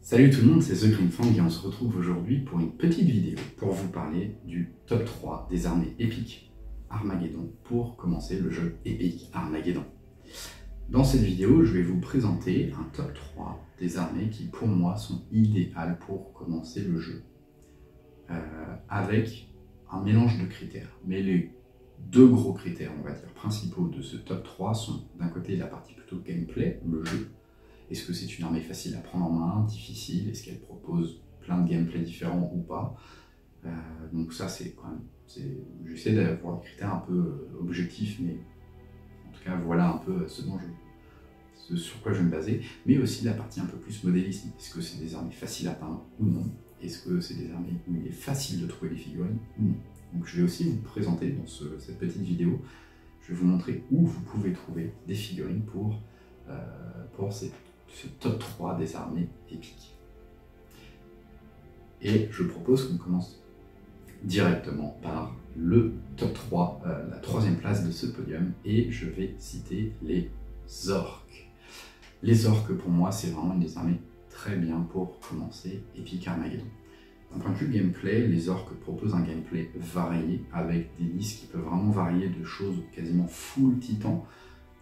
Salut tout le monde, c'est The Green Fang et on se retrouve aujourd'hui pour une petite vidéo pour vous parler du top 3 des armées épiques Armageddon pour commencer le jeu épique Armageddon. Dans cette vidéo, je vais vous présenter un top 3 des armées qui pour moi sont idéales pour commencer le jeu avec un mélange de critères. Mais les deux gros critères, on va dire, principaux de ce top 3 sont d'un côté la partie plutôt gameplay, le jeu. Est-ce que c'est une armée facile à prendre en main, difficile? Est-ce qu'elle propose plein de gameplay différents ou pas? Donc ça, c'est quand même... J'essaie d'avoir des critères un peu objectifs, mais en tout cas, voilà un peu ce sur quoi je vais me baser. Mais aussi la partie un peu plus modélisme. Est-ce que c'est des armées faciles à peindre ou non? Est-ce que c'est des armées où il est facile de trouver des figurines ou non? Donc je vais aussi vous présenter dans cette petite vidéo, je vais vous montrer où vous pouvez trouver des figurines pour ce top 3 des armées épiques. Et je propose qu'on commence directement par le top 3, la troisième place de ce podium, et je vais citer les orques. Les orques, pour moi, c'est vraiment une des armées très bien pour commencer Epic Armageddon. D'un point de vue gameplay, les orques proposent un gameplay varié, avec des listes qui peuvent vraiment varier de choses quasiment full titan.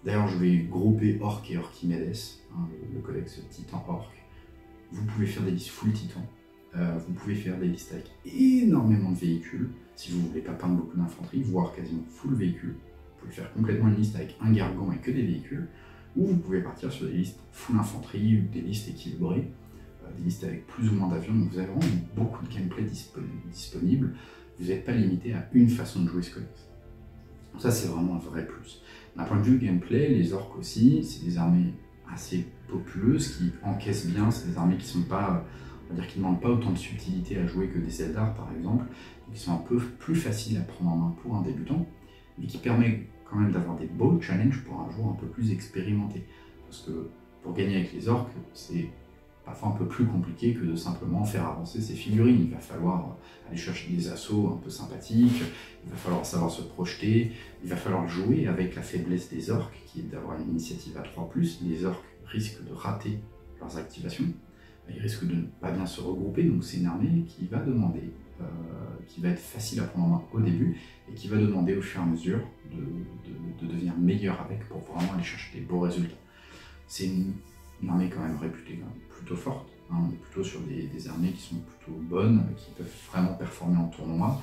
D'ailleurs, je vais grouper Orc et Orchimedes, le codex Titan Orc. Vous pouvez faire des listes full Titan. Vous pouvez faire des listes avec énormément de véhicules, si vous ne voulez pas peindre beaucoup d'infanterie, voire quasiment full véhicule. Vous pouvez faire complètement une liste avec un gargan et que des véhicules. Ou vous pouvez partir sur des listes full infanterie, ou des listes équilibrées, des listes avec plus ou moins d'avions. Donc vous avez vraiment beaucoup de gameplay disponible. Vous n'êtes pas limité à une façon de jouer ce codex. Ça, c'est vraiment un vrai plus. D'un point de vue gameplay, les orques aussi, c'est des armées assez populeuses qui encaissent bien. C'est des armées qui sont pas, on va dire, qui ne demandent pas autant de subtilité à jouer que des Eldar par exemple, donc qui sont un peu plus faciles à prendre en main pour un débutant, mais qui permet quand même d'avoir des beaux challenges pour un joueur un peu plus expérimenté. Parce que pour gagner avec les orques, c'est parfois un peu plus compliqué que de simplement faire avancer ses figurines. Il va falloir aller chercher des assauts un peu sympathiques, il va falloir savoir se projeter, il va falloir jouer avec la faiblesse des orques, qui est d'avoir une initiative à 3+. Les orques risquent de rater leurs activations, ils risquent de ne pas bien se regrouper, donc c'est une armée qui va demander, qui va être facile à prendre en main au début, et qui va demander au fur et à mesure de devenir meilleur avec pour vraiment aller chercher des beaux résultats. C'est une armée quand même réputée plutôt forte, on est plutôt sur des armées qui sont plutôt bonnes, qui peuvent vraiment performer en tournoi,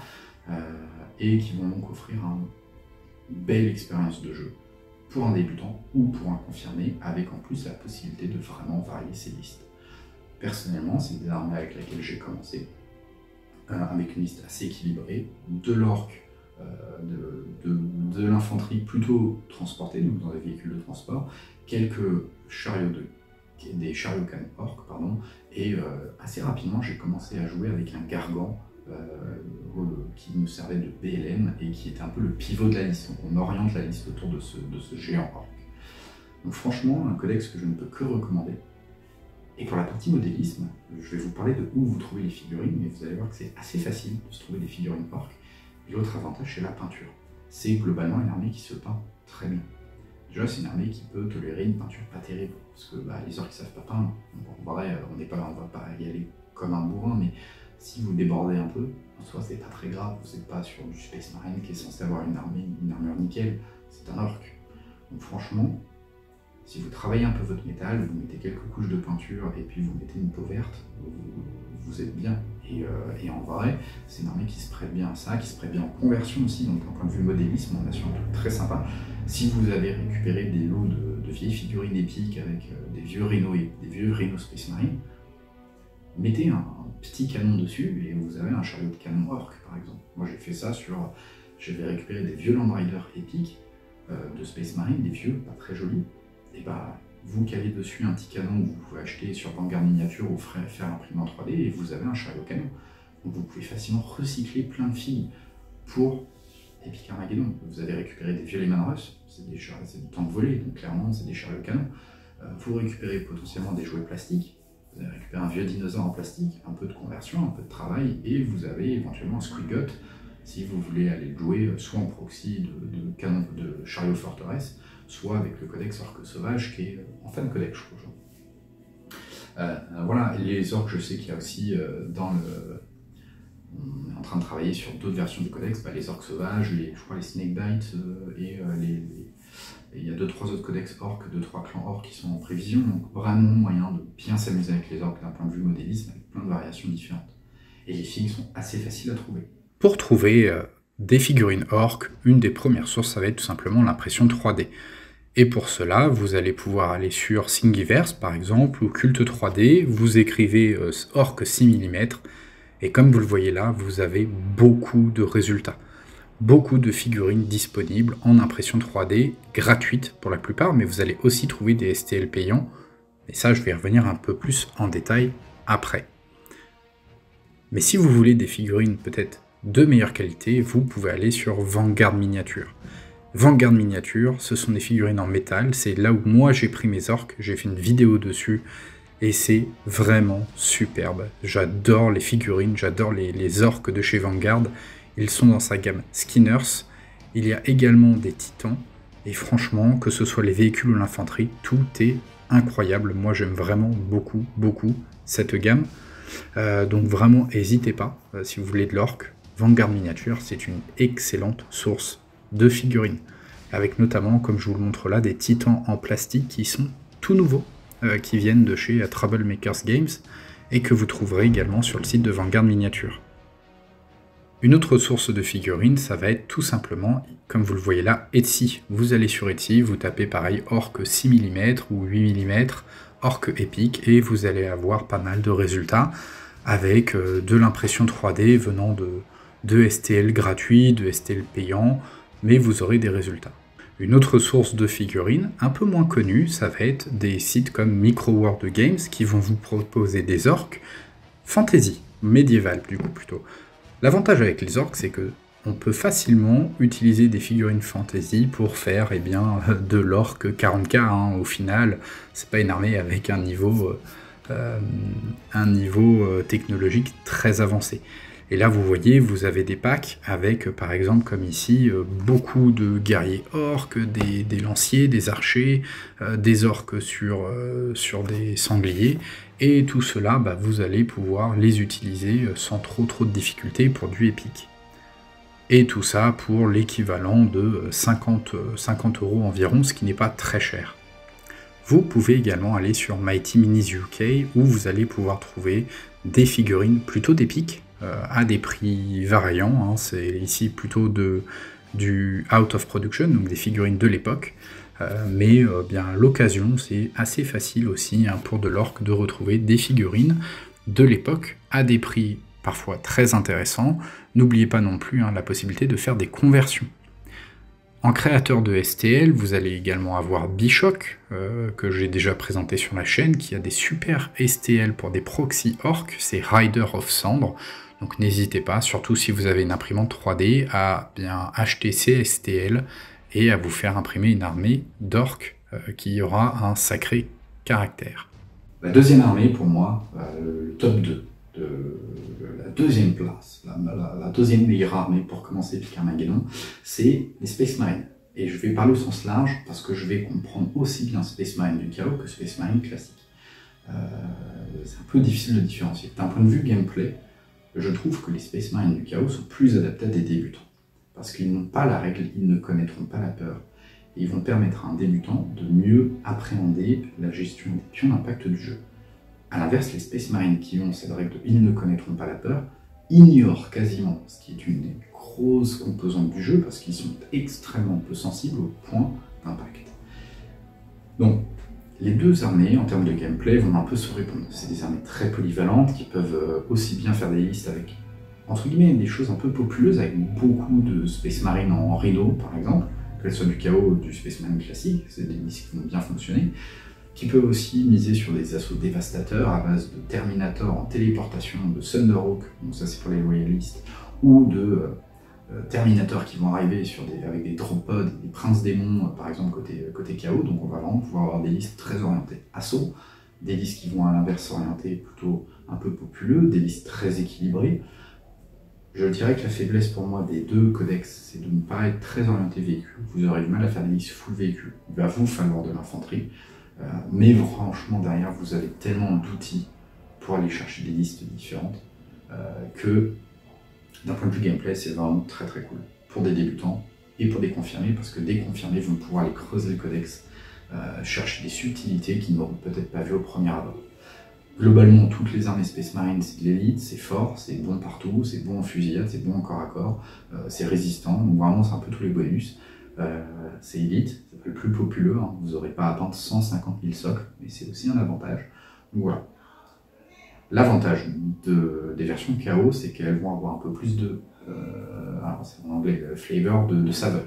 et qui vont donc offrir une belle expérience de jeu pour un débutant ou pour un confirmé, avec en plus la possibilité de vraiment varier ses listes. Personnellement, c'est des armées avec lesquelles j'ai commencé, avec une liste assez équilibrée, de l'orque, de l'infanterie plutôt transportée, donc dans des véhicules de transport, quelques des chariots canons orques, pardon, et assez rapidement j'ai commencé à jouer avec un gargan qui me servait de BLM et qui était un peu le pivot de la liste. Donc on oriente la liste autour de ce géant orc. Donc franchement, un codex que je ne peux que recommander. Et pour la partie modélisme, je vais vous parler de où vous trouvez les figurines, mais vous allez voir que c'est assez facile de se trouver des figurines orques. Et l'autre avantage, c'est la peinture. C'est globalement une armée qui se peint très bien. Déjà, c'est une armée qui peut tolérer une peinture pas terrible, parce que les orques qui savent pas peindre, en vrai, on va pas y aller comme un bourrin, mais si vous débordez un peu, en soi, c'est pas très grave. Vous n'êtes pas sur du Space Marine qui est censé avoir une armure nickel, c'est un orc. Donc franchement, si vous travaillez un peu votre métal, vous mettez quelques couches de peinture et puis vous mettez une peau verte, vous êtes bien. Et en vrai, c'est une armée qui se prête bien à ça, qui se prête bien en conversion aussi, donc d'un point de vue modélisme, on a sur un truc très sympa. Si vous avez récupéré des lots de vieilles figurines épiques avec des vieux rhinos Space Marine, mettez un petit canon dessus et vous avez un chariot de canon orc par exemple. Moi j'ai fait ça j'avais récupéré des vieux Land Riders épiques de Space Marine, des vieux, pas très jolis, et vous calez dessus un petit canon que vous pouvez acheter sur Vanguard Miniature ou faire imprimer en 3D et vous avez un chariot canon. Donc vous pouvez facilement recycler plein de filles pour Epic Armageddon. Vous avez récupéré des vieux Lehman Russ, c'est des tanks volés, donc clairement c'est des chariots canons. Vous récupérez potentiellement des jouets plastiques, vous avez récupéré un vieux dinosaure en plastique, un peu de conversion, un peu de travail, et vous avez éventuellement un Squiggot si vous voulez aller le jouer soit en proxy de chariot forteresse, soit avec le codex Orque Sauvage qui est en fan codex, je crois. Voilà, les orques, je sais qu'il y a aussi on est en train de travailler sur d'autres versions du codex, les orques sauvages, je crois les snakebites, et il y a 2-3 autres codex orques, 2-3 clans orques qui sont en prévision, donc vraiment moyen de bien s'amuser avec les orques d'un point de vue modélisme, avec plein de variations différentes. Et les figues sont assez faciles à trouver. Pour trouver des figurines orques, une des premières sources, ça va être tout simplement l'impression 3D. Et pour cela, vous allez pouvoir aller sur Thingiverse, par exemple, ou Cult 3D, vous écrivez orque 6 mm, et comme vous le voyez là, vous avez beaucoup de résultats. Beaucoup de figurines disponibles en impression 3D, gratuites pour la plupart, mais vous allez aussi trouver des STL payants, et ça je vais y revenir un peu plus en détail après. Mais si vous voulez des figurines peut-être de meilleure qualité, vous pouvez aller sur Vanguard Miniature. Vanguard Miniature, ce sont des figurines en métal, c'est là où moi j'ai pris mes orques, j'ai fait une vidéo dessus, et c'est vraiment superbe. J'adore les figurines, j'adore les orques de chez Vanguard, ils sont dans sa gamme Skinners, il y a également des titans, et franchement, que ce soit les véhicules ou l'infanterie, tout est incroyable, moi j'aime vraiment beaucoup cette gamme, donc vraiment n'hésitez pas, si vous voulez de l'orque, Vanguard Miniature, c'est une excellente source de figurines, avec notamment, comme je vous le montre là, des titans en plastique qui sont tout nouveaux, qui viennent de chez Troublemakers Games, et que vous trouverez également sur le site de Vanguard Miniature. Une autre source de figurines, ça va être tout simplement, comme vous le voyez là, Etsy. Vous allez sur Etsy, vous tapez pareil orque 6 mm ou 8 mm, orque épique, et vous allez avoir pas mal de résultats, avec de l'impression 3D venant de STL gratuits, de STL payants, mais vous aurez des résultats. Une autre source de figurines, un peu moins connue, ça va être des sites comme Micro World Games qui vont vous proposer des orques fantasy, médiévales du coup plutôt. L'avantage avec les orques, c'est que on peut facilement utiliser des figurines fantasy pour faire de l'orque 40k. Hein. Au final, c'est pas une armée avec un niveau technologique très avancé. Et là, vous voyez, vous avez des packs avec, par exemple, comme ici, beaucoup de guerriers orques, des lanciers, des archers, des orques sur des sangliers. Et tout cela, vous allez pouvoir les utiliser sans trop de difficultés pour du épique. Et tout ça pour l'équivalent de 50 € environ, ce qui n'est pas très cher. Vous pouvez également aller sur Mighty Minis UK, où vous allez pouvoir trouver des figurines plutôt d'épique, à des prix variants, hein. C'est ici plutôt du out of production, donc des figurines de l'époque, mais à l'occasion c'est assez facile aussi pour de l'orque de retrouver des figurines de l'époque à des prix parfois très intéressants. N'oubliez pas non plus la possibilité de faire des conversions. En créateur de STL, vous allez également avoir Bishock, que j'ai déjà présenté sur la chaîne, qui a des super STL pour des proxy orques, c'est Rider of Cendre. Donc n'hésitez pas, surtout si vous avez une imprimante 3D, à bien acheter ces STL et à vous faire imprimer une armée d'orques qui aura un sacré caractère. La deuxième armée, pour moi, le top 2, la deuxième place, la deuxième meilleure armée pour commencer Epic Armageddon, c'est les Space Marines. Et je vais parler au sens large parce que je vais comprendre aussi bien Space Marine du chaos que Space Marine classique. C'est un peu difficile de différencier. D'un point de vue gameplay, je trouve que les Space Marines du chaos sont plus adaptés à des débutants. Parce qu'ils n'ont pas la règle, ils ne connaîtront pas la peur. Et ils vont permettre à un débutant de mieux appréhender la gestion des pions d'impact du jeu. A l'inverse, les Space Marines qui ont cette règle de « ils ne connaîtront pas la peur » ignorent quasiment, ce qui est une des grosses composantes du jeu, parce qu'ils sont extrêmement peu sensibles aux points d'impact. Donc, les deux armées, en termes de gameplay, vont un peu se répondre. C'est des armées très polyvalentes, qui peuvent aussi bien faire des listes avec, entre guillemets, des choses un peu populeuses, avec beaucoup de Space Marines en rideau, par exemple, qu'elles soient du chaos ou du Space Marine classique, c'est des listes qui vont bien fonctionner, qui peut aussi miser sur des assauts dévastateurs à base de Terminator en téléportation, de Thunderhawk, donc ça c'est pour les loyalistes, ou de Terminator qui vont arriver avec des drop pods, des princes démons, par exemple côté chaos, donc on va vraiment pouvoir avoir des listes très orientées assaut, des listes qui vont à l'inverse s'orienter plutôt un peu populeux, des listes très équilibrées. Je dirais que la faiblesse pour moi des deux codex, c'est de ne pas être très orienté véhicule. Vous aurez du mal à faire des listes full véhicule. Il va vous falloir de l'infanterie. Mais franchement, derrière, vous avez tellement d'outils pour aller chercher des listes différentes que d'un point de vue gameplay, c'est vraiment très très cool pour des débutants et pour des confirmés, parce que des confirmés vont pouvoir aller creuser le codex, chercher des subtilités qu'ils n'auront peut-être pas vues au premier abord. Globalement, toutes les armées Space Marine, c'est de l'élite, c'est fort, c'est bon partout, c'est bon en fusillade, c'est bon en corps à corps, c'est résistant, donc vraiment c'est un peu tous les bonus. C'est élite, c'est le plus populeux, hein. Vous n'aurez pas à attendre 150 000 socles, mais c'est aussi un avantage. Donc voilà. L'avantage des versions KO, c'est qu'elles vont avoir un peu plus de, alors c'est en anglais, flavor, de saveur.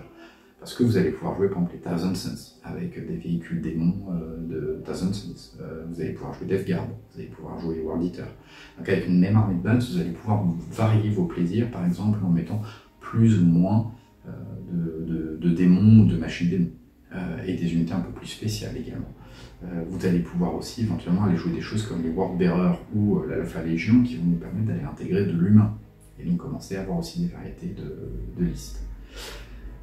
Parce que vous allez pouvoir jouer par exemple les Thousand Suns avec des véhicules démons de Thousand Suns. Vous allez pouvoir jouer Death Guard, vous allez pouvoir jouer World Eater. Donc avec une même armée de base, vous allez pouvoir varier vos plaisirs, par exemple en mettant plus ou moins de démons ou de machines démons. Et des unités un peu plus spéciales également. Vous allez pouvoir aussi éventuellement aller jouer des choses comme les Wordbearers ou l'Alpha Légion qui vont nous permettre d'aller intégrer de l'humain. Et donc commencer à avoir aussi des variétés de listes.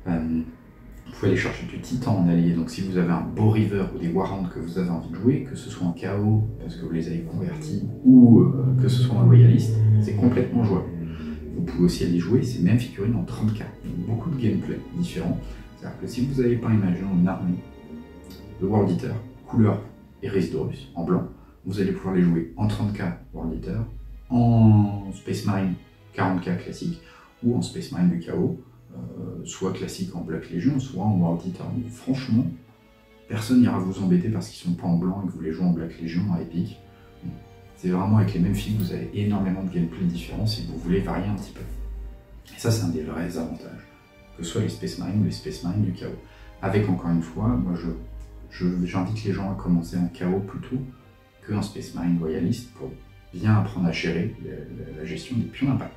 Vous pouvez aller chercher du Titan en allié, donc si vous avez un Bow River ou des Warhounds que vous avez envie de jouer, que ce soit en KO parce que vous les avez convertis ou que ce soit en loyaliste, c'est complètement jouable. Vous pouvez aussi aller jouer ces mêmes figurines en 30K. Il y a beaucoup de gameplay différents. C'est-à-dire que si vous n'avez pas, imaginons, une armée de World Eater, couleur Iris Dorus, en blanc, vous allez pouvoir les jouer en 30K World Eater, en Space Marine 40K classique, ou en Space Marine du KO, soit classique en Black Legion, soit en World Eater. Donc, franchement, personne n'ira vous embêter parce qu'ils ne sont pas en blanc et que vous les jouez en Black Legion, en Epic. C'est vraiment avec les mêmes figues, vous avez énormément de gameplay différents si vous voulez varier un petit peu. Et ça, c'est un des vrais avantages, que ce soit les Space Marines ou les Space Marines du KO. Avec, encore une fois, moi j'invite les gens à commencer en KO plutôt qu'en Space Marine loyaliste pour bien apprendre à gérer la gestion des pions d'impact.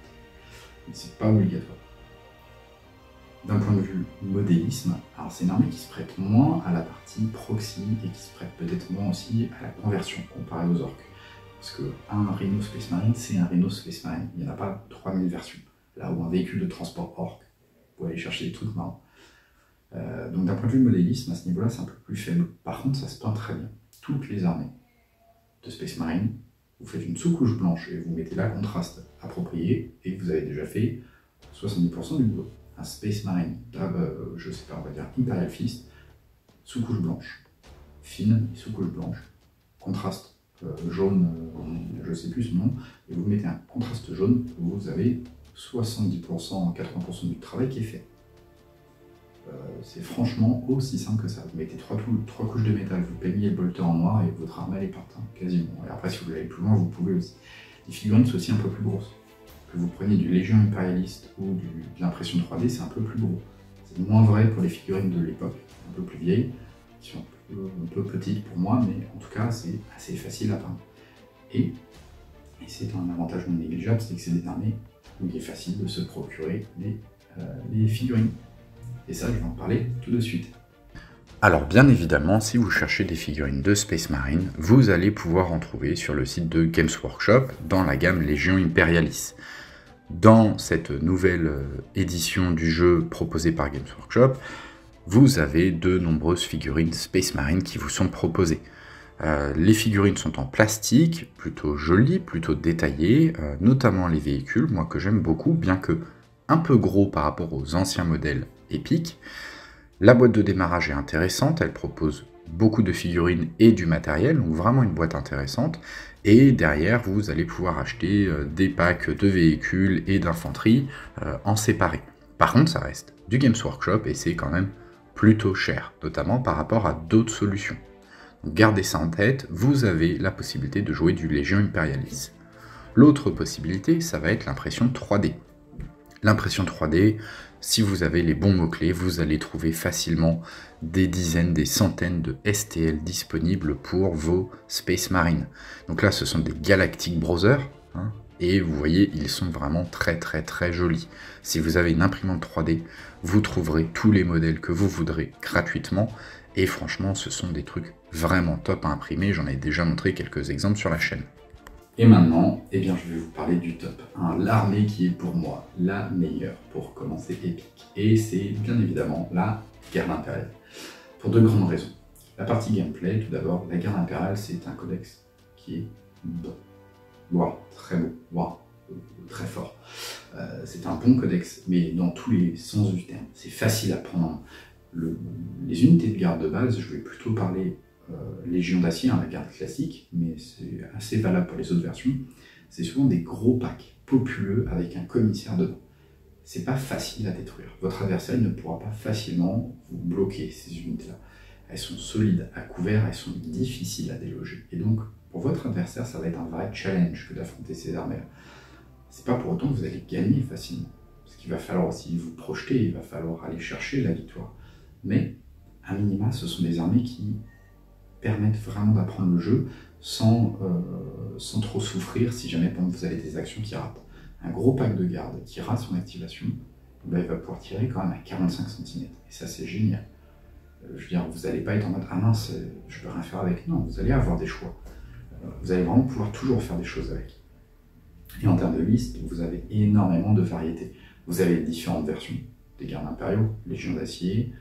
Mais c'est pas obligatoire. D'un point de vue modélisme, alors c'est une armée qui se prête moins à la partie proxy et qui se prête peut-être moins aussi à la conversion comparé aux orques. Parce qu'un Rhino Space Marine, c'est un Rhino Space Marine. Il n'y en a pas 3000 versions. Là où un véhicule de transport orc, vous pouvez aller chercher des trucs marrants. Donc d'un point de vue modélisme, à ce niveau-là, c'est un peu plus faible. Par contre, ça se peint très bien. Toutes les armées de Space Marine, vous faites une sous-couche blanche et vous mettez là contraste approprié et vous avez déjà fait 70% du boulot. Un Space Marine, je sais pas, on va dire Imperial Fist, sous-couche blanche, fine, sous-couche blanche, contraste jaune, je sais plus son nom, et vous mettez un contraste jaune, vous avez 70%, 80% du travail qui est fait. C'est franchement aussi simple que ça. Vous mettez trois couches de métal, vous peignez le bolter en noir et votre arme elle est partie, quasiment. Et après, si vous voulez aller plus loin, vous pouvez aussi. Les figurines sont aussi un peu plus grosses. Que vous preniez du Légion impérialiste ou de l'impression 3D, c'est un peu plus gros. C'est moins vrai pour les figurines de l'époque, un peu plus vieilles, qui sont un peu petites pour moi, mais en tout cas, c'est assez facile à peindre. Et c'est un avantage non négligeable, c'est que c'est des armées où il est facile de se procurer les figurines. Et ça, je vais en parler tout de suite. Alors bien évidemment, si vous cherchez des figurines de Space Marine, vous allez pouvoir en trouver sur le site de Games Workshop dans la gamme Légion Imperialis. Dans cette nouvelle édition du jeu proposée par Games Workshop, vous avez de nombreuses figurines Space Marine qui vous sont proposées. Les figurines sont en plastique, plutôt jolies, plutôt détaillées, notamment les véhicules, moi que j'aime beaucoup, bien que un peu gros par rapport aux anciens modèles épiques. La boîte de démarrage est intéressante, elle propose beaucoup de figurines et du matériel, donc vraiment une boîte intéressante. Et derrière, vous allez pouvoir acheter des packs de véhicules et d'infanterie en séparé. Par contre, ça reste du Games Workshop et c'est quand même plutôt cher, notamment par rapport à d'autres solutions. Donc gardez ça en tête, vous avez la possibilité de jouer du Légion Imperialis. L'autre possibilité, ça va être l'impression 3D. L'impression 3D, si vous avez les bons mots-clés, vous allez trouver facilement des dizaines, des centaines de STL disponibles pour vos Space Marines. Donc là, ce sont des Galactic Browsers, hein, et vous voyez, ils sont vraiment très très très jolis. Si vous avez une imprimante 3D, vous trouverez tous les modèles que vous voudrez gratuitement, et franchement, ce sont des trucs vraiment top à imprimer, j'en ai déjà montré quelques exemples sur la chaîne. Et maintenant, eh bien, je vais vous parler du top. Hein, l'armée qui est pour moi la meilleure pour commencer épique. Et c'est bien évidemment la Garde impériale. Pour deux grandes raisons. La partie gameplay, tout d'abord, la garde impériale, c'est un codex qui est bon, voire très beau, voire très fort. C'est un bon codex, mais dans tous les sens du terme. C'est facile à prendre en main. Les unités de garde de base, je vais plutôt parler Légion d'Acier, la garde classique, mais c'est assez valable pour les autres versions. C'est souvent des gros packs populeux avec un commissaire dedans. C'est pas facile à détruire. Votre adversaire ne pourra pas facilement vous bloquer ces unités-là. Elles sont solides à couvert, elles sont difficiles à déloger. Et donc, pour votre adversaire, ça va être un vrai challenge que d'affronter ces armées-là. C'est pas pour autant que vous allez gagner facilement. Parce qu'il va falloir aussi vous projeter, il va falloir aller chercher la victoire. Mais, à minima, ce sont des armées qui permettent vraiment d'apprendre le jeu sans trop souffrir si jamais vous avez des actions qui ratent. Un gros pack de garde qui rate son activation, ben, il va pouvoir tirer quand même à 45 cm. Et ça, c'est génial. Je veux dire, vous n'allez pas être en mode « Ah mince, je peux rien faire avec ». Non, vous allez avoir des choix. Vous allez vraiment pouvoir toujours faire des choses avec. Et en termes de liste, vous avez énormément de variétés. Vous avez différentes versions des gardes impériaux, Légion d'Acier,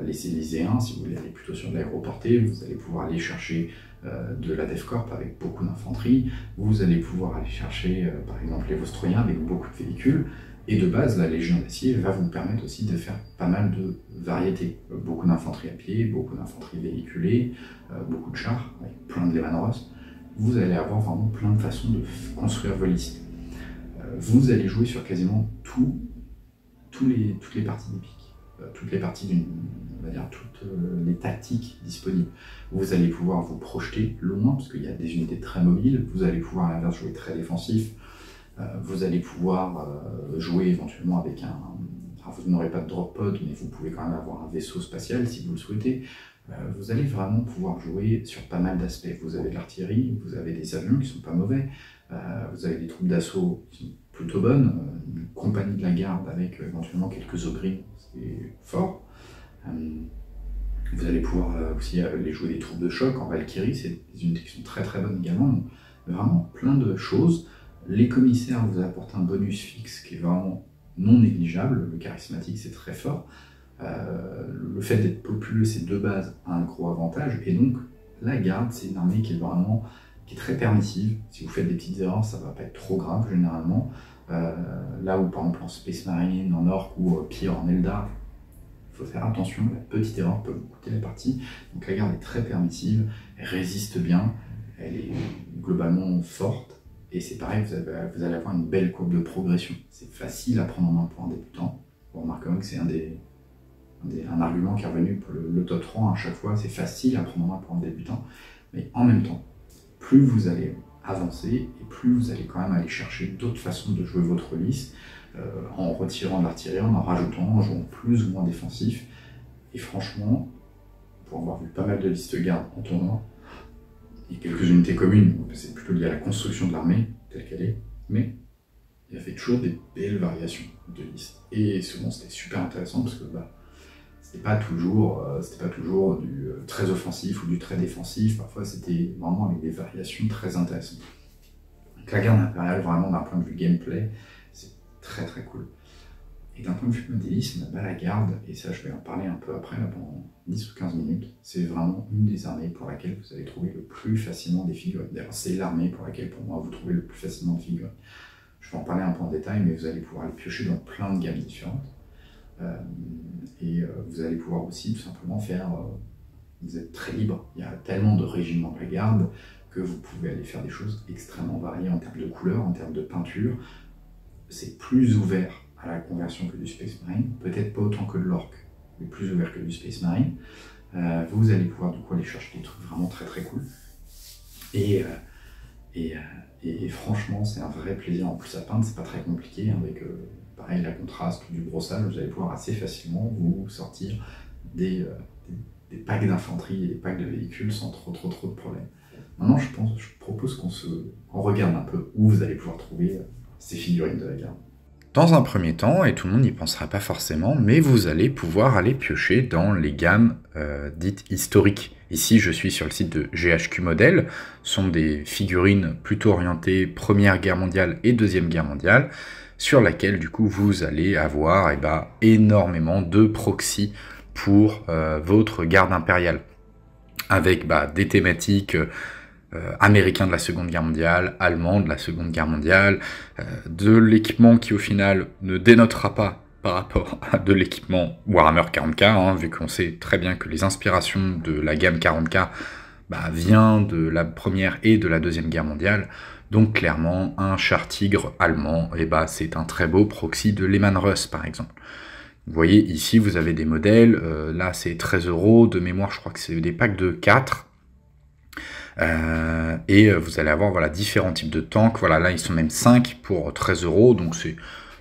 les Élyséens, si vous voulez aller plutôt sur de l'aéroportée, vous allez pouvoir aller chercher de la Death Corp avec beaucoup d'infanterie, vous allez pouvoir aller chercher par exemple les Vostroyens avec beaucoup de véhicules, et de base la Légion d'Acier va vous permettre aussi de faire pas mal de variétés, beaucoup d'infanterie à pied, beaucoup d'infanterie véhiculée, beaucoup de chars, avec plein de Leman-Russ. Vous allez avoir vraiment plein de façons de construire vos listes. Vous allez jouer sur quasiment toutes les parties d'épique. Toutes les parties on va dire toutes les tactiques disponibles. Vous allez pouvoir vous projeter loin, parce qu'il y a des unités très mobiles, vous allez pouvoir à l'inverse jouer très défensif, vous allez pouvoir jouer éventuellement avec alors vous n'aurez pas de drop pod, mais vous pouvez quand même avoir un vaisseau spatial si vous le souhaitez. Vous allez vraiment pouvoir jouer sur pas mal d'aspects. Vous avez de l'artillerie, vous avez des avions qui sont pas mauvais, vous avez des troupes d'assaut qui sont plutôt bonnes, une compagnie de la garde avec éventuellement quelques ogres, c'est fort. Vous allez pouvoir aussi les jouer des troupes de choc en Valkyrie, c'est des unités qui sont très très bonnes également. Donc, vraiment plein de choses. Les commissaires vous apportent un bonus fixe qui est vraiment non négligeable. Le charismatique, c'est très fort. Le fait d'être populeux, c'est de base un gros avantage. Et donc, la garde, c'est une armée qui est très permissive. Si vous faites des petites erreurs, ça va pas être trop grave généralement. Là où par exemple en Space Marine, en Orc ou pire en Eldar, il faut faire attention, la petite erreur peut vous coûter la partie. Donc la garde est très permissive, elle résiste bien, elle est globalement forte. Et c'est pareil, vous allez avoir une belle courbe de progression. C'est facile à prendre en main pour un débutant. Vous remarquerez que c'est un argument qui est revenu pour le top 3 à chaque fois, c'est facile à prendre en main pour un débutant. Mais en même temps, plus vous allez avancer et plus vous allez quand même aller chercher d'autres façons de jouer votre liste, en retirant de l'artillerie, en rajoutant, en jouant plus ou moins défensif. Et franchement, pour avoir vu pas mal de listes garde en tournoi, il y a quelques unités communes, c'est plutôt lié à la construction de l'armée telle qu'elle est, mais il y avait toujours des belles variations de listes. Et souvent c'était super intéressant parce que c'était pas toujours du très offensif ou du très défensif, parfois c'était vraiment avec des variations très intéressantes. Donc la garde impériale, vraiment d'un point de vue gameplay, c'est très très cool. Et d'un point de vue modélisme, la garde, et ça je vais en parler un peu après, là, pendant 10 ou 15 minutes, c'est vraiment une des armées pour laquelle vous allez trouver le plus facilement des figurines. D'ailleurs, c'est l'armée pour laquelle, pour moi, vous trouvez le plus facilement de figurines. Je vais en parler un peu en détail, mais vous allez pouvoir les piocher dans plein de gammes différentes. Vous allez pouvoir aussi tout simplement faire... vous êtes très libre. Il y a tellement de régiments de la garde que vous pouvez aller faire des choses extrêmement variées en termes de couleurs, en termes de peinture. C'est plus ouvert à la conversion que du Space Marine, peut-être pas autant que de l'Orc, mais plus ouvert que du Space Marine. Vous allez pouvoir du coup aller chercher des trucs vraiment très très cool. Et franchement, c'est un vrai plaisir. En plus à peindre, c'est pas très compliqué, avec pareil la contraste ou du brossage, vous allez pouvoir assez facilement vous sortir des packs d'infanterie et des packs de véhicules sans trop de problèmes. Maintenant, je propose qu'on regarde un peu où vous allez pouvoir trouver ces figurines de la garde. Dans un premier temps, et tout le monde n'y pensera pas forcément, mais vous allez pouvoir aller piocher dans les gammes dites historiques. Ici, je suis sur le site de GHQ Model. Ce sont des figurines plutôt orientées Première Guerre mondiale et Deuxième Guerre mondiale, sur laquelle du coup vous allez avoir énormément de proxys pour votre garde impériale. avec des thématiques américains de la Seconde Guerre mondiale, allemands de la Seconde Guerre mondiale, de l'équipement qui au final ne dénotera pas par rapport à de l'équipement Warhammer 40K, hein, vu qu'on sait très bien que les inspirations de la gamme 40K vient de la Première et de la Deuxième Guerre mondiale. Donc clairement, un char tigre allemand, c'est un très beau proxy de Lehman Russ par exemple. Vous voyez ici, vous avez des modèles, là c'est 13 €, de mémoire je crois que c'est des packs de 4. Et vous allez avoir différents types de tanks, là ils sont même 5 pour 13 €, donc c'est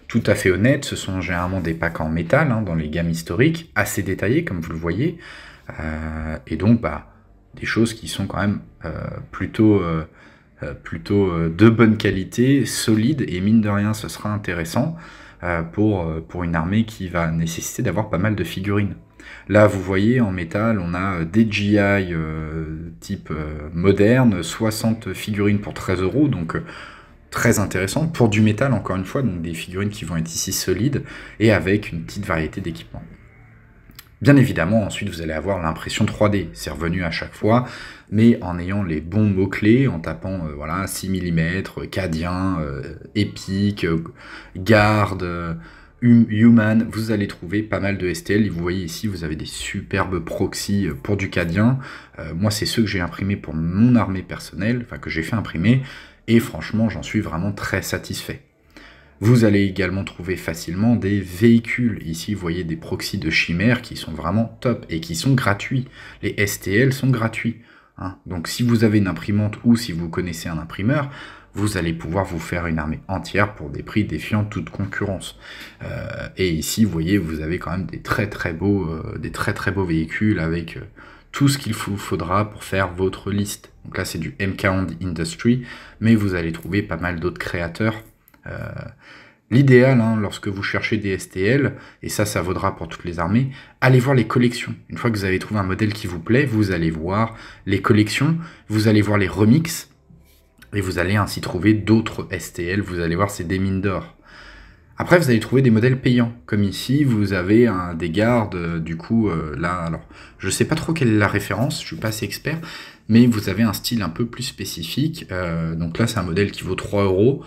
tout à fait honnête. Ce sont généralement des packs en métal, hein, dans les gammes historiques, assez détaillés comme vous le voyez, et donc des choses qui sont quand même plutôt de bonne qualité, solides, et mine de rien ce sera intéressant pour une armée qui va nécessiter d'avoir pas mal de figurines. Là vous voyez en métal on a des GI type moderne, 60 figurines pour 13 €, donc très intéressant pour du métal encore une fois, donc des figurines qui vont être ici solides et avec une petite variété d'équipements. Bien évidemment, ensuite, vous allez avoir l'impression 3D. C'est revenu à chaque fois, mais en ayant les bons mots-clés, en tapant 6 mm, Cadien, épique, garde, human, vous allez trouver pas mal de STL. Et vous voyez ici, vous avez des superbes proxys pour du Cadien. Moi, c'est ceux que j'ai imprimés pour mon armée personnelle, que j'ai fait imprimer, et franchement, j'en suis vraiment très satisfait. Vous allez également trouver facilement des véhicules. Ici, vous voyez des proxys de Chimère qui sont vraiment top et qui sont gratuits. Les STL sont gratuits, hein. Donc si vous avez une imprimante ou si vous connaissez un imprimeur, vous allez pouvoir vous faire une armée entière pour des prix défiant toute concurrence. Et ici, vous voyez, vous avez quand même des très très beaux véhicules avec tout ce qu'il vous faudra pour faire votre liste. Donc là, c'est du MK Industry, mais vous allez trouver pas mal d'autres créateurs. L'idéal, hein, lorsque vous cherchez des STL, et ça vaudra pour toutes les armées, allez voir les collections. Une fois que vous avez trouvé un modèle qui vous plaît, vous allez voir les collections, vous allez voir les remixes, et vous allez ainsi trouver d'autres STL, vous allez voir, c'est des mines d'or. Après, vous allez trouver des modèles payants, comme ici, vous avez des gardes, du coup, là, alors, je sais pas trop quelle est la référence, je suis pas assez expert, mais vous avez un style un peu plus spécifique, donc là, c'est un modèle qui vaut 3 €,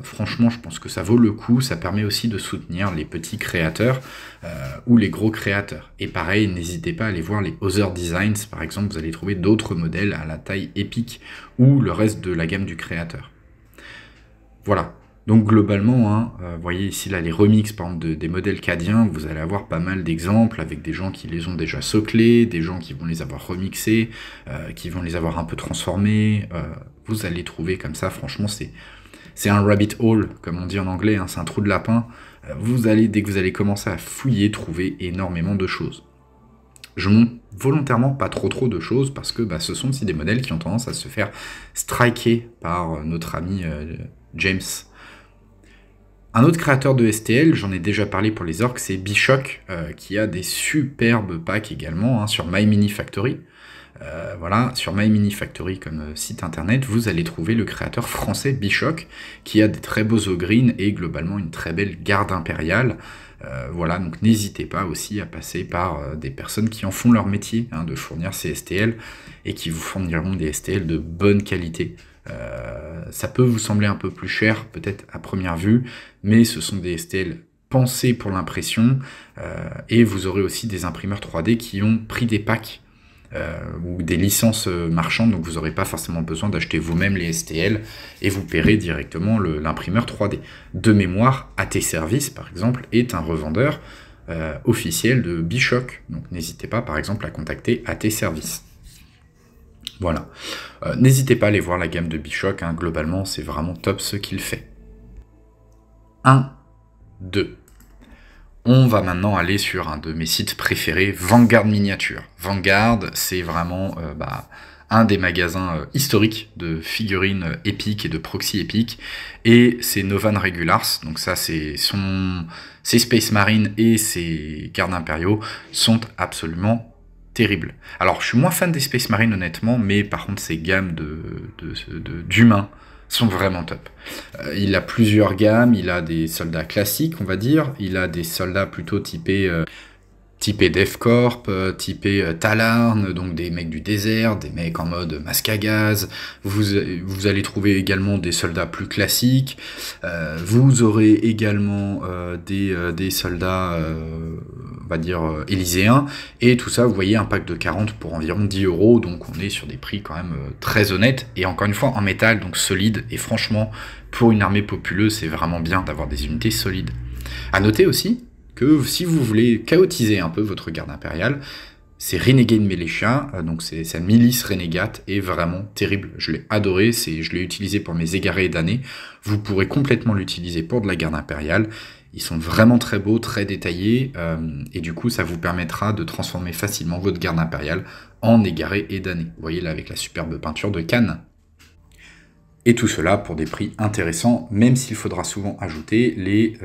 franchement, je pense que ça vaut le coup, ça permet aussi de soutenir les petits créateurs ou les gros créateurs. Et pareil, n'hésitez pas à aller voir les Other Designs, par exemple, vous allez trouver d'autres modèles à la taille épique ou le reste de la gamme du créateur. Voilà. Donc globalement, hein, vous voyez ici là les remixes par exemple des modèles cadiens, vous allez avoir pas mal d'exemples avec des gens qui les ont déjà soclés, des gens qui vont les avoir remixés, qui vont les avoir un peu transformés. Vous allez trouver comme ça, franchement c'est un rabbit hole, comme on dit en anglais, hein, c'est un trou de lapin. Dès que vous allez commencer à fouiller, trouver énormément de choses. Je montre volontairement pas trop de choses parce que ce sont aussi des modèles qui ont tendance à se faire striker par notre ami James. Un autre créateur de STL, j'en ai déjà parlé pour les orques, c'est Bishock, qui a des superbes packs également, hein, sur My Mini Factory. Voilà, sur My Mini Factory comme site internet, vous allez trouver le créateur français Bishock, qui a des très beaux ogrines et globalement une très belle garde impériale. Voilà, donc n'hésitez pas aussi à passer par des personnes qui en font leur métier, hein, de fournir ces STL, et qui vous fourniront des STL de bonne qualité. Ça peut vous sembler un peu plus cher, peut-être à première vue, mais ce sont des STL pensés pour l'impression, et vous aurez aussi des imprimeurs 3D qui ont pris des packs, ou des licences marchandes, donc vous n'aurez pas forcément besoin d'acheter vous-même les STL, et vous paierez directement l'imprimeur 3D. De mémoire, AT Service, par exemple, est un revendeur officiel de Bishock, donc n'hésitez pas, par exemple, à contacter AT Service. Voilà. N'hésitez pas à aller voir la gamme de Bishock, hein, globalement, c'est vraiment top ce qu'il fait. 1, 2. On va maintenant aller sur un de mes sites préférés, Vanguard Miniature. Vanguard, c'est vraiment un des magasins historiques de figurines épiques et de proxy épiques, et c'est Novan Regulars, donc ça c'est ses Space Marines et ses gardes impériaux sont absolument terribles. Alors je suis moins fan des Space Marines honnêtement, mais par contre ces gammes d'humains sont vraiment top. Il a plusieurs gammes, il a des soldats classiques, on va dire, il a des soldats plutôt typés typé DevCorp, typé Talarn, donc des mecs du désert, des mecs en mode masque à gaz. Vous allez trouver également des soldats plus classiques. Vous aurez également des soldats, on va dire, élyséens. Et tout ça, vous voyez, un pack de 40 pour environ 10 €. Donc on est sur des prix quand même très honnêtes. Et encore une fois, en métal, donc solide. Et franchement, pour une armée populeuse, c'est vraiment bien d'avoir des unités solides. À noter aussi que si vous voulez chaotiser un peu votre garde impériale, c'est Renegade Militia, donc c'est sa milice renégate, est vraiment terrible. Je l'ai adoré, je l'ai utilisé pour mes égarés d'année. Vous pourrez complètement l'utiliser pour de la garde impériale. Ils sont vraiment très beaux, très détaillés, et du coup ça vous permettra de transformer facilement votre garde impériale en égaré et d'année. Vous voyez là avec la superbe peinture de Cannes. Et tout cela pour des prix intéressants, même s'il faudra souvent ajouter les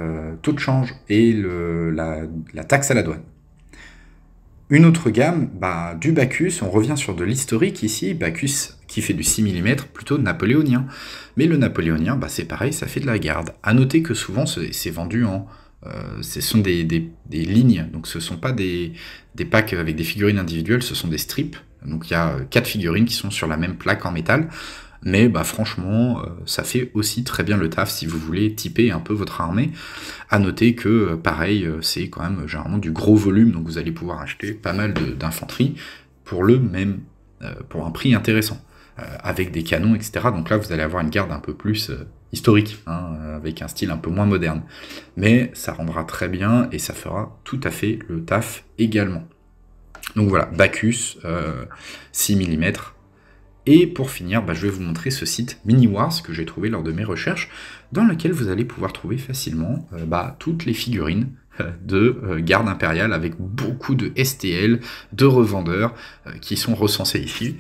taux de change et la taxe à la douane. Une autre gamme, du Bacchus, on revient sur de l'historique ici, Bacchus qui fait du 6 mm, plutôt napoléonien. Mais le napoléonien, c'est pareil, ça fait de la garde. À noter que souvent c'est vendu en... ce sont des lignes, donc ce ne sont pas des packs avec des figurines individuelles, ce sont des strips. Donc il y a 4 figurines qui sont sur la même plaque en métal. Mais franchement, ça fait aussi très bien le taf si vous voulez typer un peu votre armée. À noter que, pareil, c'est quand même généralement du gros volume, donc vous allez pouvoir acheter pas mal d'infanterie pour pour un prix intéressant, avec des canons, etc. Donc là, vous allez avoir une garde un peu plus historique, avec un style un peu moins moderne. Mais ça rendra très bien et ça fera tout à fait le taf également. Donc voilà, Bacchus, 6 mm. Et pour finir, je vais vous montrer ce site MiniWars que j'ai trouvé lors de mes recherches, dans lequel vous allez pouvoir trouver facilement toutes les figurines de garde impériale avec beaucoup de STL, de revendeurs qui sont recensés ici.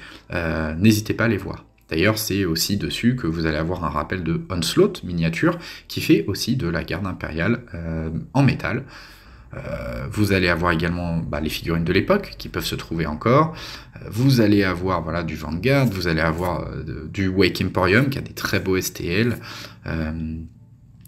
N'hésitez pas à les voir. D'ailleurs, c'est aussi dessus que vous allez avoir un rappel de Onslaught miniature qui fait aussi de la garde impériale en métal. Vous allez avoir également les figurines de l'époque qui peuvent se trouver encore. Vous allez avoir du Vanguard, vous allez avoir du Wake Emporium qui a des très beaux STL,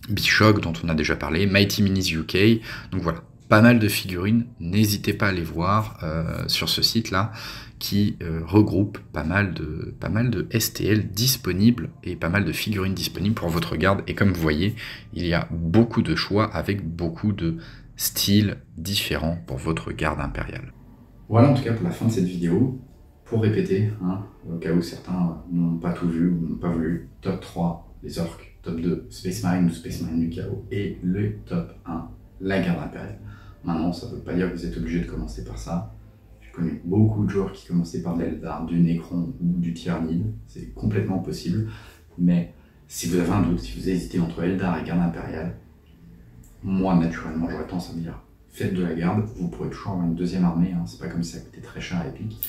Bishock dont on a déjà parlé, Mighty Minis UK. Donc voilà, pas mal de figurines. N'hésitez pas à les voir sur ce site-là qui regroupe pas mal de STL disponibles et pas mal de figurines disponibles pour votre garde. Et comme vous voyez, il y a beaucoup de choix avec beaucoup de styles différents pour votre garde impériale. Voilà en tout cas pour la fin de cette vidéo. Pour répéter, au cas où certains n'ont pas tout vu ou n'ont pas vu, top 3, les orques, top 2, Space Marine ou Space Marine du chaos, et le top 1, la garde impériale. Maintenant, ça ne veut pas dire que vous êtes obligé de commencer par ça. J'ai connu beaucoup de joueurs qui commençaient par de l'Eldar, du Necron ou du Tyrannide, c'est complètement possible, mais si vous avez un doute, si vous hésitez entre Eldar et garde impériale, moi naturellement j'aurais tendance à me dire faites de la garde, vous pourrez toujours avoir une deuxième armée, c'est pas comme si ça coûtait très cher à Epic,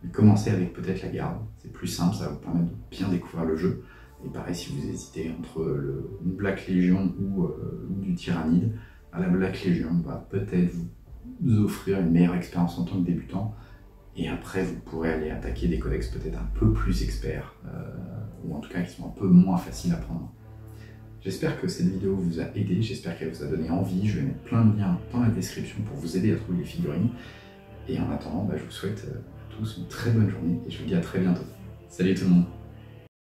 mais commencez avec peut-être la garde, c'est plus simple, ça va vous permettre de bien découvrir le jeu. Et pareil, si vous hésitez entre le Black Legion ou du Tyrannide, la Black Legion va peut-être vous offrir une meilleure expérience en tant que débutant, et après vous pourrez aller attaquer des codex peut-être un peu plus experts, ou en tout cas qui sont un peu moins faciles à prendre. J'espère que cette vidéo vous a aidé, j'espère qu'elle vous a donné envie. Je vais mettre plein de liens dans la description pour vous aider à trouver les figurines. Et en attendant, je vous souhaite à tous une très bonne journée et je vous dis à très bientôt. Salut tout le monde!